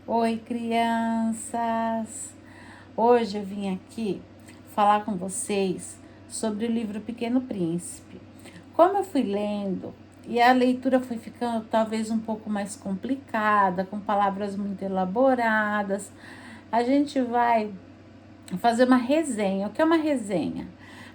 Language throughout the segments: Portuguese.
Oi, crianças! Hoje eu vim aqui falar com vocês sobre o livro Pequeno Príncipe. Como eu fui lendo e a leitura foi ficando talvez um pouco mais complicada, com palavras muito elaboradas, a gente vai fazer uma resenha. O que é uma resenha?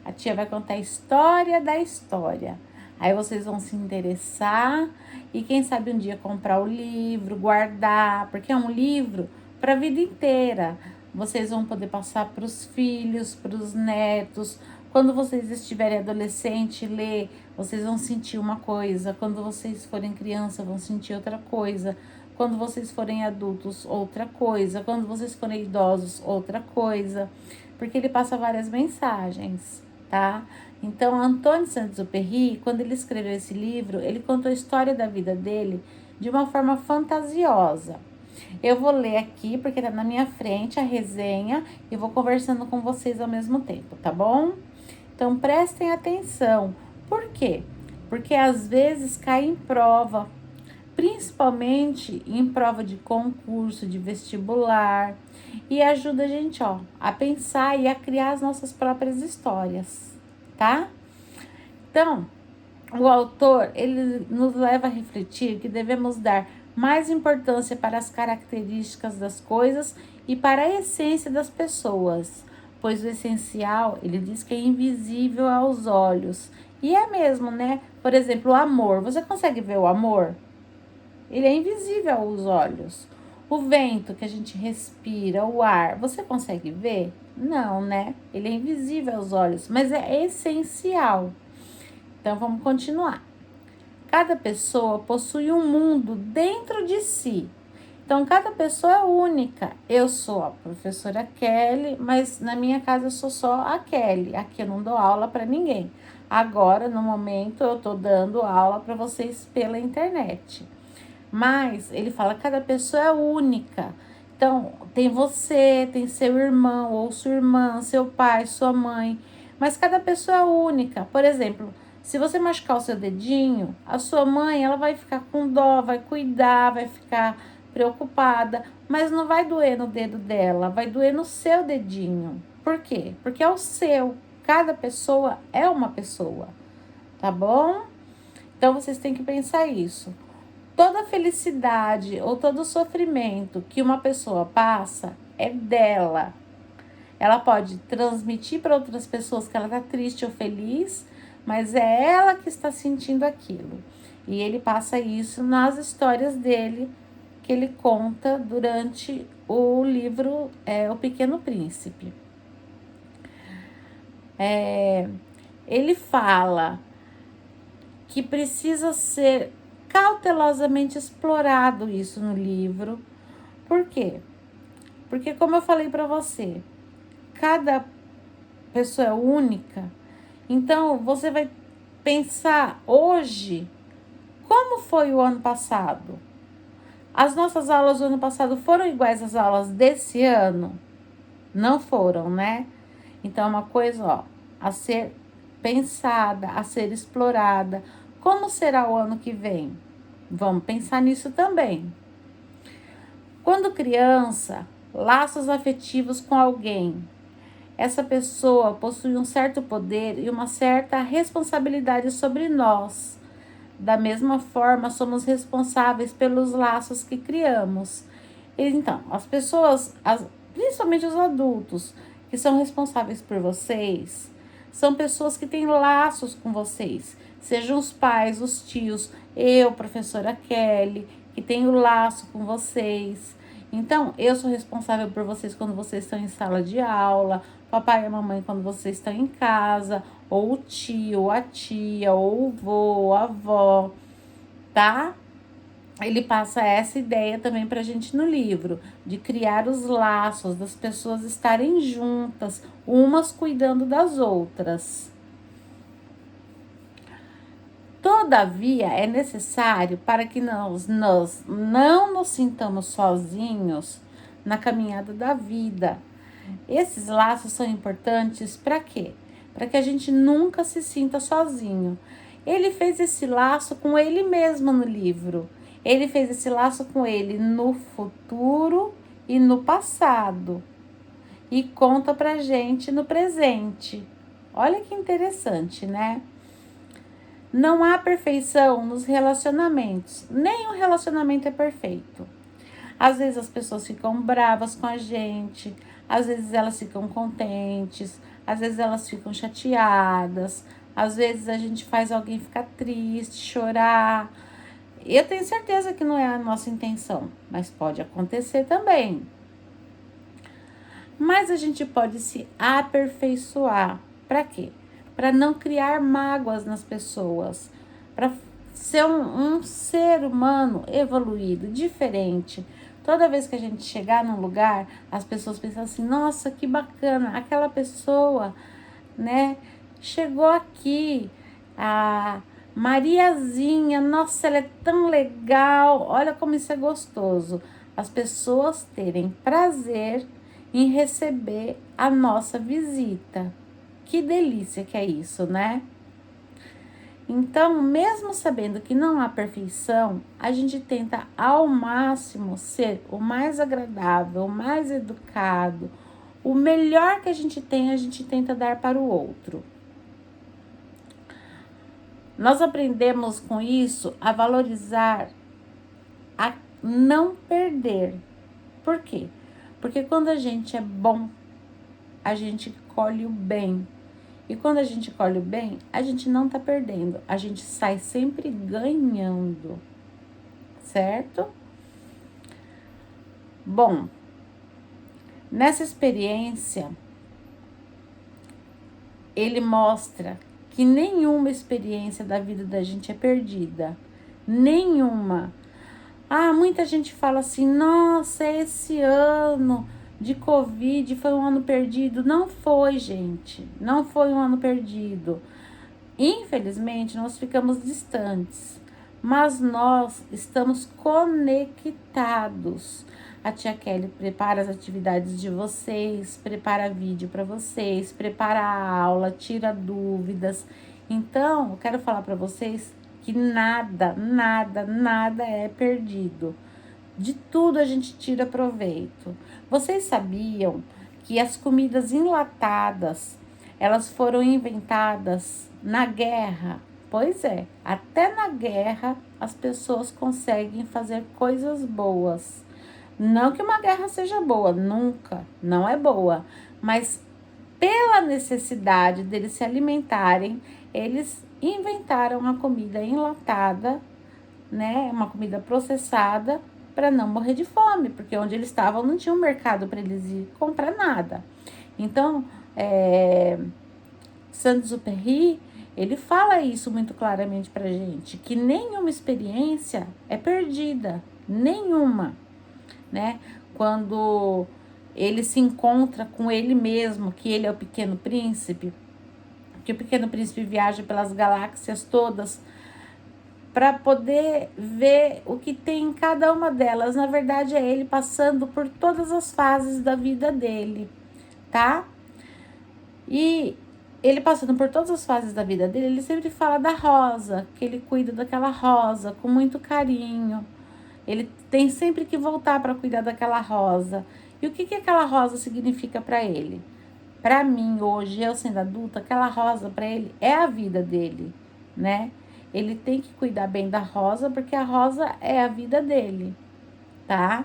A tia vai contar a história da história. Aí vocês vão se interessar e quem sabe um dia comprar o livro, guardar, porque é um livro para a vida inteira. Vocês vão poder passar para os filhos, para os netos. Quando vocês estiverem adolescente, ler, vocês vão sentir uma coisa. Quando vocês forem criança, vão sentir outra coisa. Quando vocês forem adultos, outra coisa. Quando vocês forem idosos, outra coisa. Porque ele passa várias mensagens, tá? Então, Antônio Saint-Exupéry, quando ele escreveu esse livro, ele contou a história da vida dele de uma forma fantasiosa. Eu vou ler aqui, porque tá na minha frente a resenha, e vou conversando com vocês ao mesmo tempo, tá bom? Então, prestem atenção. Por quê? Porque às vezes cai em prova, principalmente em prova de concurso, de vestibular, e ajuda a gente, a pensar e a criar as nossas próprias histórias, tá? Então, o autor, ele nos leva a refletir que devemos dar mais importância para as características das coisas e para a essência das pessoas, pois o essencial, ele diz que é invisível aos olhos. E é mesmo, né? Por exemplo, o amor. Você consegue ver o amor? Ele é invisível aos olhos. O vento que a gente respira, o ar, você consegue ver? Não, né? Ele é invisível aos olhos, mas é essencial. Então vamos continuar. Cada pessoa possui um mundo dentro de si. Então cada pessoa é única. Eu sou a professora Kelly, mas na minha casa eu sou só a Kelly. Aqui eu não dou aula para ninguém. Agora, no momento, eu estou dando aula para vocês pela internet. Mas ele fala que cada pessoa é única. Então, tem você, tem seu irmão ou sua irmã, seu pai, sua mãe. Mas cada pessoa é única. Por exemplo, se você machucar o seu dedinho, a sua mãe ela vai ficar com dó, vai cuidar, vai ficar preocupada. Mas não vai doer no dedo dela, vai doer no seu dedinho. Por quê? Porque é o seu. Cada pessoa é uma pessoa. Tá bom? Então, vocês têm que pensar isso. Toda felicidade ou todo sofrimento que uma pessoa passa é dela. Ela pode transmitir para outras pessoas que ela está triste ou feliz, mas é ela que está sentindo aquilo. E ele passa isso nas histórias dele, que ele conta durante o livro O Pequeno Príncipe. Ele fala que precisa ser cautelosamente explorado isso no livro. Por quê? Porque, como eu falei para você, cada pessoa é única. Então, você vai pensar hoje, como foi o ano passado? As nossas aulas do ano passado foram iguais às aulas desse ano? Não foram, né? Então, é uma coisa, a ser pensada, a ser explorada. Como será o ano que vem? Vamos pensar nisso também. Quando criança, laços afetivos com alguém. Essa pessoa possui um certo poder e uma certa responsabilidade sobre nós. Da mesma forma, somos responsáveis pelos laços que criamos. Então, as pessoas, principalmente os adultos, que são responsáveis por vocês, são pessoas que têm laços com vocês. Sejam os pais, os tios, eu, professora Kelly, que tenho laço com vocês. Então, eu sou responsável por vocês quando vocês estão em sala de aula, papai e a mamãe quando vocês estão em casa, ou o tio, a tia, ou o vô, a avó, tá? Ele passa essa ideia também pra gente no livro, de criar os laços, das pessoas estarem juntas, umas cuidando das outras. Todavia, é necessário para que nós não nos sintamos sozinhos na caminhada da vida. Esses laços são importantes para quê? Para que a gente nunca se sinta sozinho. Ele fez esse laço com ele mesmo no livro. Ele fez esse laço com ele no futuro e no passado. E conta pra gente no presente. Olha que interessante, né? Não há perfeição nos relacionamentos. Nenhum relacionamento é perfeito. Às vezes as pessoas ficam bravas com a gente, às vezes elas ficam contentes, às vezes elas ficam chateadas, às vezes a gente faz alguém ficar triste, chorar. Eu tenho certeza que não é a nossa intenção, mas pode acontecer também. Mas a gente pode se aperfeiçoar. Para quê? Para não criar mágoas nas pessoas, para ser um ser humano evoluído, diferente. Toda vez que a gente chegar num lugar, as pessoas pensam assim: nossa, que bacana, aquela pessoa, né, chegou aqui, a Mariazinha, nossa, ela é tão legal, olha como isso é gostoso. As pessoas terem prazer em receber a nossa visita. Que delícia que é isso, né? Então, mesmo sabendo que não há perfeição, a gente tenta ao máximo ser o mais agradável, o mais educado, o melhor que a gente tenta dar para o outro. Nós aprendemos com isso a valorizar, a não perder. Por quê? Porque quando a gente é bom, a gente colhe o bem. E quando a gente colhe o bem, a gente não tá perdendo. A gente sai sempre ganhando. Certo? Bom, nessa experiência, ele mostra que nenhuma experiência da vida da gente é perdida. Nenhuma. Muita gente fala assim: nossa, esse ano de Covid foi um ano perdido. Não foi, gente. Não foi um ano perdido. Infelizmente, nós ficamos distantes, mas nós estamos conectados. A tia Kelly prepara as atividades de vocês, prepara vídeo para vocês, prepara a aula, tira dúvidas. Então, eu quero falar para vocês que nada é perdido. De tudo a gente tira proveito. Vocês sabiam que as comidas enlatadas, elas foram inventadas na guerra? Pois é, até na guerra as pessoas conseguem fazer coisas boas. Não que uma guerra seja boa, nunca, não é boa, mas pela necessidade deles se alimentarem, eles inventaram a comida enlatada, né, uma comida processada para não morrer de fome, porque onde eles estavam não tinha um mercado para eles ir comprar nada. Então, Saint-Exupéry, ele fala isso muito claramente pra gente, que nenhuma experiência é perdida, nenhuma, né? Quando ele se encontra com ele mesmo, que ele é o Pequeno Príncipe, que o Pequeno Príncipe viaja pelas galáxias todas para poder ver o que tem em cada uma delas. Na verdade, é ele passando por todas as fases da vida dele, tá? E ele passando por todas as fases da vida dele, ele sempre fala da rosa, que ele cuida daquela rosa com muito carinho. Ele tem sempre que voltar para cuidar daquela rosa. E o que aquela rosa significa para ele? Para mim, hoje, eu sendo adulta, aquela rosa para ele é a vida dele, né? Ele tem que cuidar bem da rosa, porque a rosa é a vida dele, tá?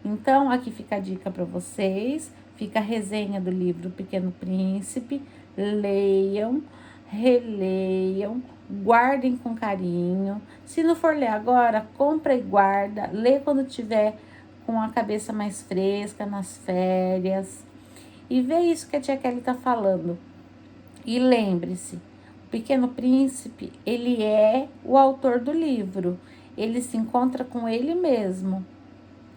Então, aqui fica a dica para vocês, fica a resenha do livro Pequeno Príncipe. Leiam, releiam, guardem com carinho. Se não for ler agora, compra e guarda. Lê quando tiver com a cabeça mais fresca, nas férias. E vê isso que a tia Kelly tá falando. E lembre-se, o Pequeno Príncipe, ele é o autor do livro. Ele se encontra com ele mesmo,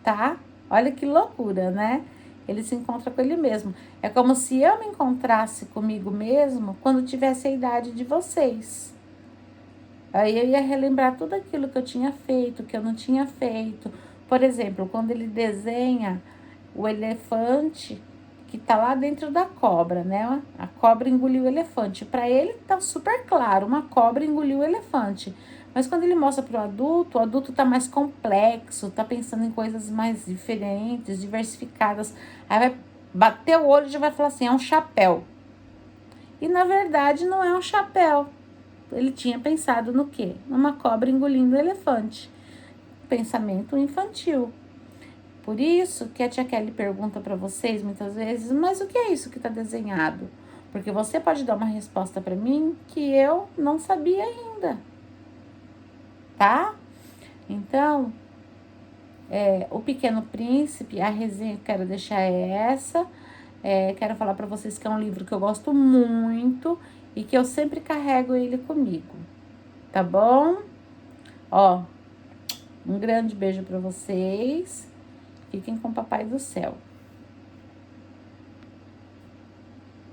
tá? Olha que loucura, né? Ele se encontra com ele mesmo. É como se eu me encontrasse comigo mesmo quando tivesse a idade de vocês. Aí eu ia relembrar tudo aquilo que eu tinha feito, que eu não tinha feito. Por exemplo, quando ele desenha o elefante que tá lá dentro da cobra, né? A cobra engoliu o elefante. Para ele tá super claro, uma cobra engoliu o elefante. Mas quando ele mostra para o adulto tá mais complexo, tá pensando em coisas mais diferentes, diversificadas. Aí vai bater o olho e já vai falar assim, é um chapéu. E na verdade não é um chapéu. Ele tinha pensado no quê? Numa cobra engolindo um elefante. Pensamento infantil. Por isso que a tia Kelly pergunta para vocês muitas vezes, mas o que é isso que está desenhado? Porque você pode dar uma resposta para mim que eu não sabia ainda, tá? Então, O Pequeno Príncipe, a resenha que eu quero deixar é essa. Quero falar para vocês que é um livro que eu gosto muito e que eu sempre carrego ele comigo, tá bom? Ó, um grande beijo para vocês. Fiquem com o Papai do Céu.